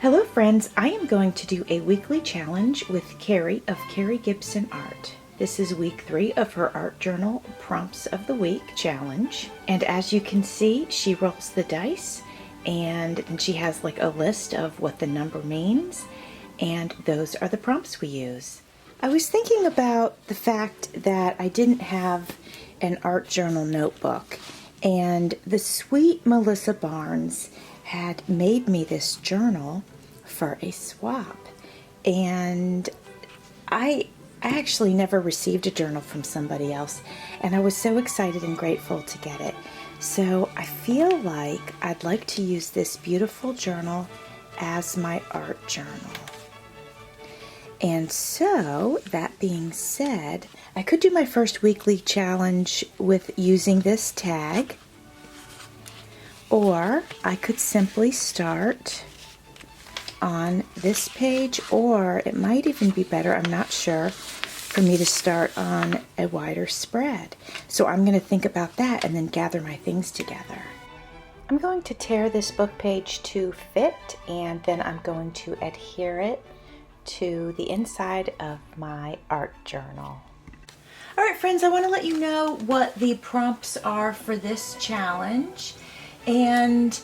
Hello friends, I am going to do a weekly challenge with Carrie of Carrie Gibson Art. This is week 3 of her art journal prompts of the week challenge. And as you can see, she rolls the dice and then she has like a list of what the number means. And those are the prompts we use. I was thinking about the fact that I didn't have an art journal notebook, and the sweet Melissa Barnes had made me this journal for a swap, and I actually never received a journal from somebody else, and I was so excited and grateful to get it. So I feel like I'd like to use this beautiful journal as my art journal. And so, that being said, I could do my first weekly challenge with using this tag, or I could simply start on this page, or it might even be better, I'm not sure, for me to start on a wider spread. So I'm going to think about that and then gather my things together. I'm going to tear this book page to fit, and then I'm going to adhere it to the inside of my art journal. All right, friends, I want to let you know what the prompts are for this challenge. And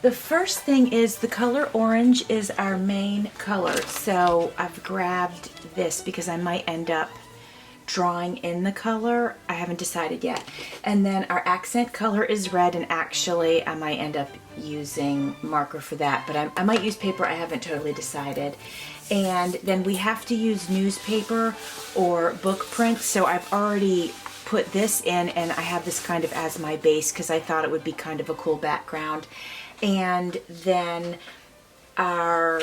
the first thing is the color orange is our main color. So I've grabbed this because I might end up drawing in the color. I haven't decided yet. And then our accent color is red, and actually I might end up using marker for that, but I might use paper. I haven't totally decided. And then we have to use newspaper or book print. So I've already put this in, and I have this kind of as my base because I thought it would be kind of a cool background. And then our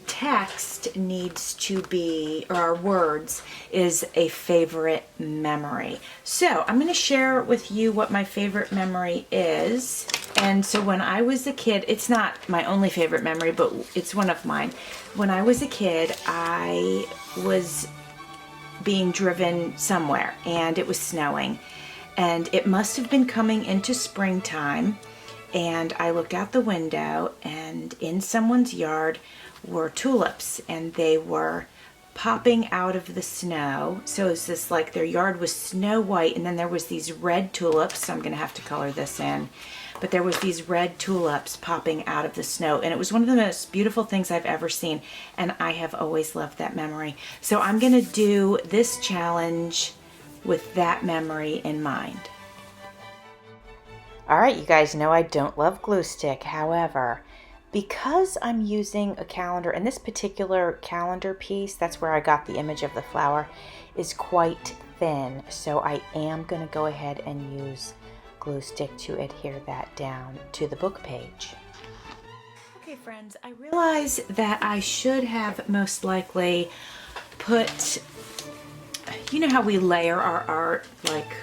text needs to be, or our words, is a favorite memory. So I'm going to share with you what my favorite memory is. And so when I was a kid, it's not my only favorite memory, but it's one of mine. When I was a kid, I was being driven somewhere and it was snowing, and it must have been coming into springtime. And I looked out the window, and in someone's yard were tulips, and they were popping out of the snow. So it's just like their yard was snow white, and then there was these red tulips. So I'm going to have to color this in. But there was these red tulips popping out of the snow, and it was one of the most beautiful things I've ever seen, and I have always loved that memory. So I'm going to do this challenge with that memory in mind. All right, you guys know I don't love glue stick. However, because I'm using a calendar, and this particular calendar piece, that's where I got the image of the flower, is quite thin. So I am going to go ahead and use glue stick to adhere that down to the book page. Okay, friends, I realize that I should have most likely put, you know how we layer our art like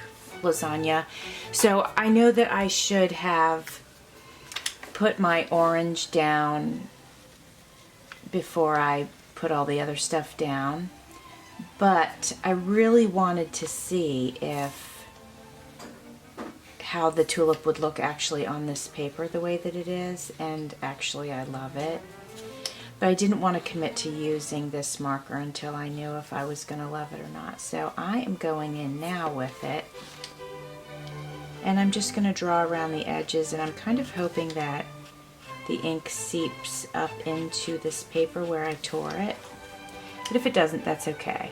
lasagna? So I know that I should have put my orange down before I put all the other stuff down, but I really wanted to see how the tulip would look actually on this paper the way that it is, and actually I love it. But I didn't want to commit to using this marker until I knew if I was going to love it or not. So I am going in now with it, and I'm just going to draw around the edges, and I'm kind of hoping that the ink seeps up into this paper where I tore it. But if it doesn't, that's okay.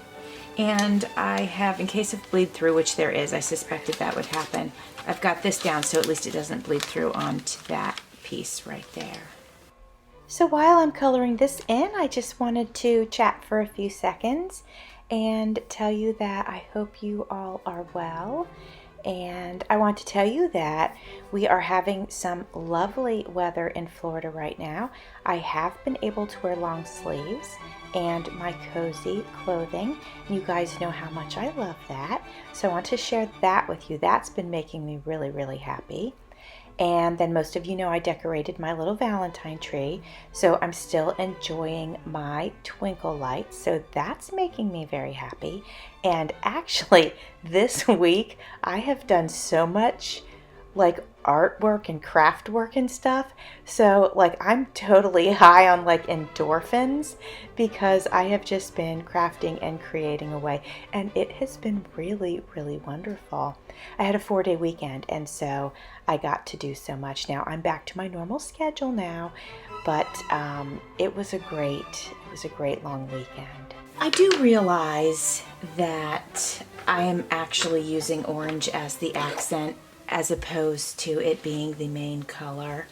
And I have, in case of bleed through, which there is, I suspected that would happen, I've got this down so at least it doesn't bleed through onto that piece right there. So while I'm coloring this in, I just wanted to chat for a few seconds and tell you that I hope you all are well. And I want to tell you that we are having some lovely weather in Florida right now. I have been able to wear long sleeves and my cozy clothing. You guys know how much I love that. So I want to share that with you. That's been making me really, really happy. And then most of you know I decorated my little Valentine tree, so I'm still enjoying my twinkle lights, so that's making me very happy. And actually this week I have done so much like artwork and craft work and stuff. So like I'm totally high on like endorphins because I have just been crafting and creating away, and it has been really, really wonderful. I had a 4-day weekend, and so I got to do so much. Now I'm back to my normal schedule now, but it was a great long weekend. I do realize that I am actually using orange as the accent as opposed to it being the main color.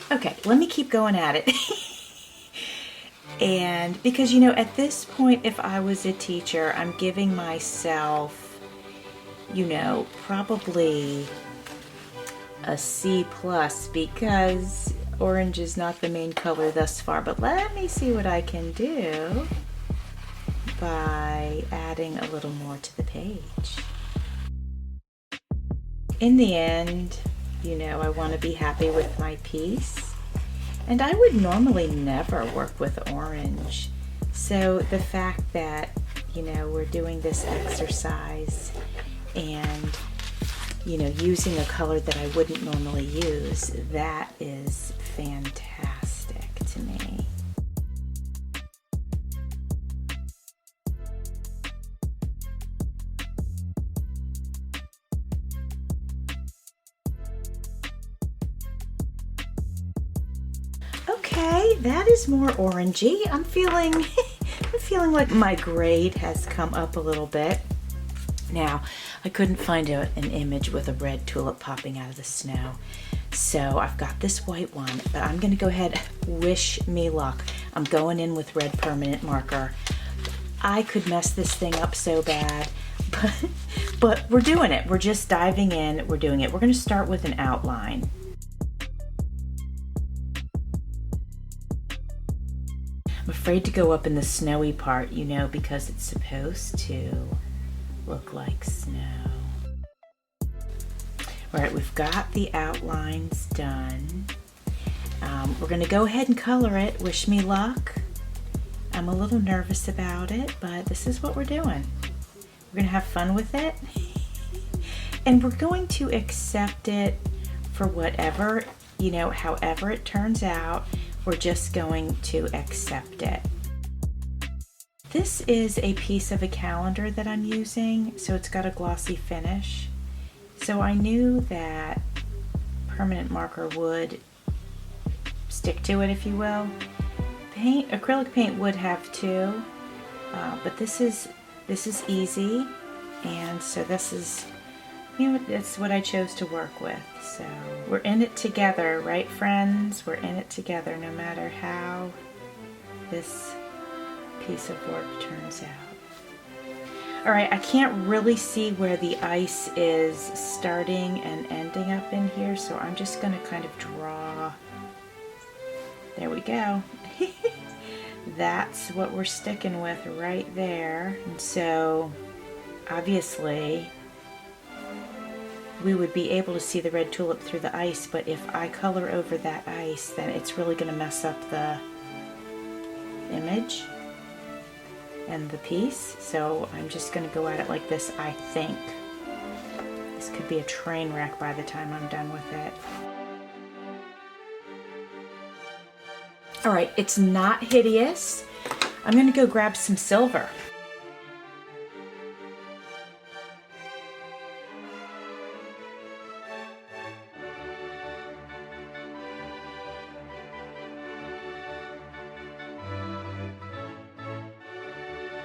Okay, let me keep going at it. And because, you know, at this point, if I was a teacher, I'm giving myself, you know, probably a C+ because orange is not the main color thus far. But let me see what I can do by adding a little more to the page. In the end, you know, I want to be happy with my piece. And I would normally never work with orange. So the fact that, you know, we're doing this exercise and, you know, using a color that I wouldn't normally use, that is fantastic to me. Okay, that is more orangey. I'm feeling I'm feeling like my grade has come up a little bit. Now, I couldn't find an image with a red tulip popping out of the snow. So I've got this white one, but I'm gonna go ahead, wish me luck. I'm going in with red permanent marker. I could mess this thing up so bad, but we're doing it. We're just diving in, we're doing it. We're gonna start with an outline. I'm afraid to go up in the snowy part, you know, because it's supposed to look like snow. All right, we've got the outlines done. We're gonna go ahead and color it. Wish me luck. I'm a little nervous about it, but this is what we're doing. We're gonna have fun with it. And we're going to accept it for whatever, you know, however it turns out. We're just going to accept it. This is a piece of a calendar that I'm using, so it's got a glossy finish. So I knew that permanent marker would stick to it, if you will. Acrylic paint would have too, but this is easy, and so this is, you know, that's what I chose to work with. So we're in it together, right friends? We're in it together no matter how this piece of work turns out. All right, I can't really see where the ice is starting and ending up in here, so I'm just gonna kind of draw. There we go. That's what we're sticking with right there. And so obviously we would be able to see the red tulip through the ice, but if I color over that ice, then it's really going to mess up the image and the piece. So I'm just going to go at it like this, I think. This could be a train wreck by the time I'm done with it. All right, it's not hideous. I'm going to go grab some silver.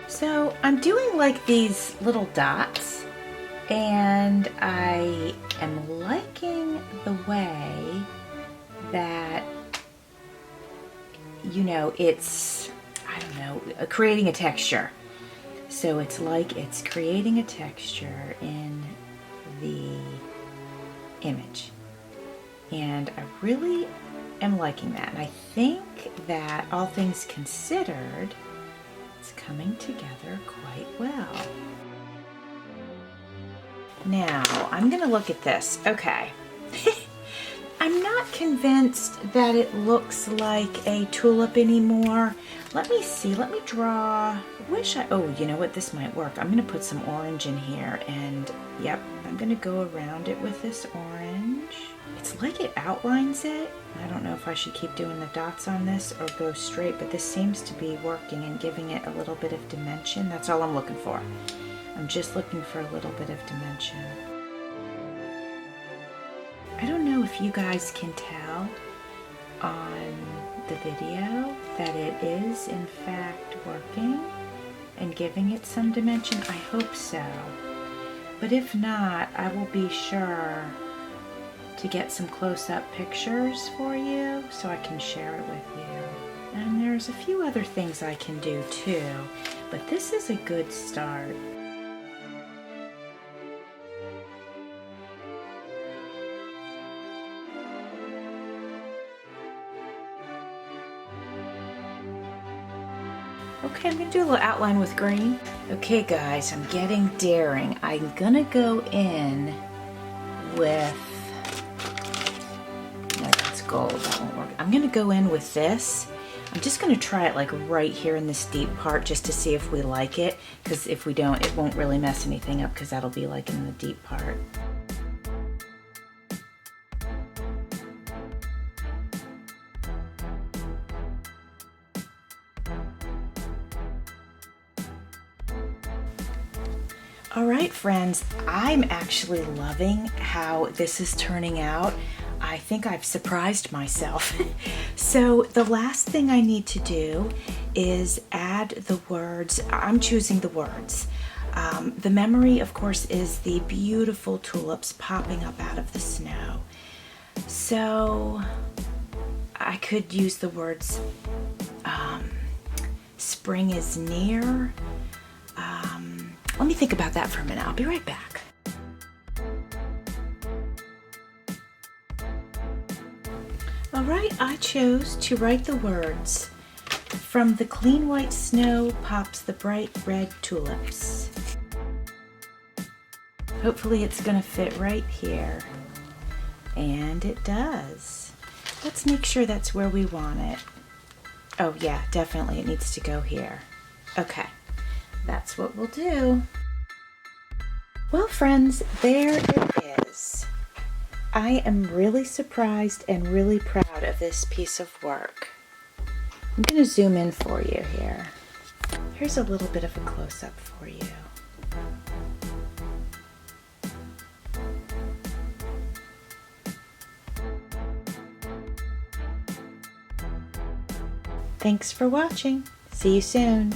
So I'm doing like these little dots, and I am liking the way that, you know, it's, I don't know, creating a texture. So it's like it's creating a texture in the image. And I really am liking that. And I think that all things considered, it's coming together quite well. Now, I'm gonna look at this. Okay. I'm not convinced that it looks like a tulip anymore. Let me see, let me draw. Oh, you know what, this might work. I'm gonna put some orange in here and yep, I'm gonna go around it with this orange. It's like it outlines it. I don't know if I should keep doing the dots on this or go straight, but this seems to be working and giving it a little bit of dimension. That's all I'm looking for. I'm just looking for a little bit of dimension. I don't know if you guys can tell on the video that it is in fact working and giving it some dimension. I hope so. But if not, I will be sure to get some close-up pictures for you so I can share it with you. And there's a few other things I can do too, but this is a good start. Okay, I'm gonna do a little outline with green. Okay guys, I'm getting daring. I'm gonna go in with, no, that's gold, that won't work. I'm gonna go in with this. I'm just gonna try it like right here in this deep part just to see if we like it, because if we don't, it won't really mess anything up because that'll be like in the deep part. All right, friends, I'm actually loving how this is turning out. I think I've surprised myself. So the last thing I need to do is add the words. I'm choosing the words. The memory, of course, is the beautiful tulips popping up out of the snow. So I could use the words spring is near. Let me think about that for a minute. I'll be right back. All right, I chose to write the words, "From the clean white snow pops the bright red tulips." Hopefully it's gonna fit right here. And it does. Let's make sure that's where we want it. Oh yeah, definitely it needs to go here. Okay. That's what we'll do. Well, friends, there it is. I am really surprised and really proud of this piece of work. I'm going to zoom in for you here. Here's a little bit of a close-up for you. Thanks for watching. See you soon.